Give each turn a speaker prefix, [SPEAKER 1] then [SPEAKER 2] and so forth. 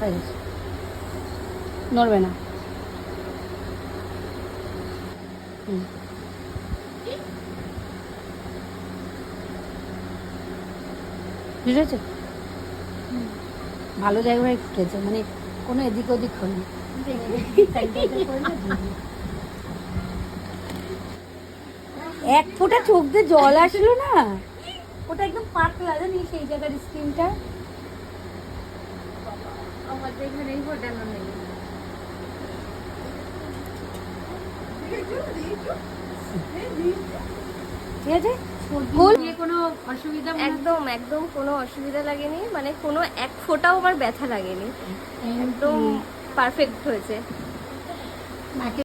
[SPEAKER 1] হয়ে গেছে, নড়বে না। বুঝেছো? ভালো জায়গায় ফুটেছে, মানে কোনো এদিক ওদিক হয়নি। এক ফোঁটা চোখ দিয়ে জল আসলো না, ওটা একদম পাতলা জানি সেই জায়গার স্কিনটা।
[SPEAKER 2] আমাদের এখানেই ফোটানো নেই।
[SPEAKER 1] ঠিক আছে,
[SPEAKER 2] কোনো অসুবিধা
[SPEAKER 3] একদম একদম কোনো অসুবিধা লাগেনি, মানে কোনো এক ফোঁটাও আমার ব্যথা লাগেনি, একদম পারফেক্ট হয়েছে।